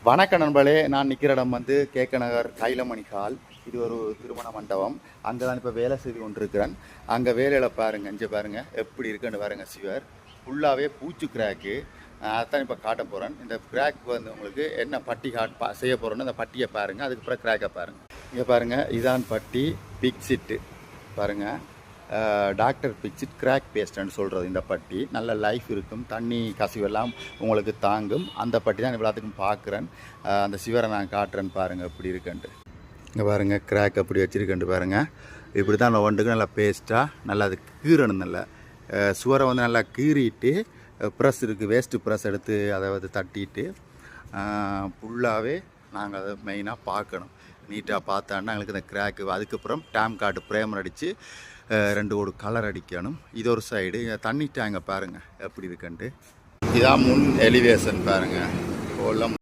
வணக்க நண்பர்களே, நான் நிற்கிற இடம் வந்து கேக்க நகர் கைலமணி ஹால். இது ஒரு திருமண மண்டபம். அங்கே தான் இப்போ வேலை செய்து கொண்டிருக்கிறேன். அங்கே வேலையில் பாருங்கள், இங்கே பாருங்கள் எப்படி இருக்குன்னு பாருங்கள். சிவர் ஃபுல்லாகவே பூச்சு கிராக்கு. அதான் இப்போ காட்ட போகிறேன். இந்த கிராக் வந்து உங்களுக்கு என்ன பட்டி செய்ய போகிறோன்னு அந்த பட்டியை பாருங்கள். அதுக்கப்புறம் கிராக்கை பாருங்கள். இங்கே பாருங்கள், இதான் பட்டி பிக்சிட்டு பாருங்கள். டாக்டர் பிக்சிட் கிராக் பேஸ்ட்னு சொல்கிறது. இந்த பட்டி நல்ல லைஃப் இருக்கும், தண்ணி கசிவெல்லாம் உங்களுக்கு தாங்கும். அந்த பட்டி தான் இவ்வளோத்துக்கும் பார்க்குறேன். அந்த சிவரை நான் காட்டுறேன்னு பாருங்கள் எப்படி இருக்குன்ட்டு. இங்கே பாருங்கள், கிராக் அப்படி வச்சுருக்கேன்ட்டு பாருங்கள். இப்படி தான் ஒன்றுக்கு நல்லா பேஸ்ட்டாக நல்லா அது கீறணும். நல்லா சுவரை வந்து நல்லா கீறிட்டு ப்ரெஸ் இருக்குது, வேஸ்ட்டு ப்ரெஸ் எடுத்து அதை வந்து தட்டிட்டு ஃபுல்லாகவே நாங்கள் அதை மெயினாக பார்க்கணும். நீட்டாக பார்த்தான்னா எங்களுக்கு இந்த கிராக்கு. அதுக்கப்புறம் டேம் கார்டு பிரேமர் அடித்து 2 கோடு கலர் அடிக்கணும். இது ஒரு சைடு. தண்ணி டேங்கை பாருங்கள் எப்படி இருக்குன்ட்டு. இதான் முன் எலிவேஷன் பாருங்கள்.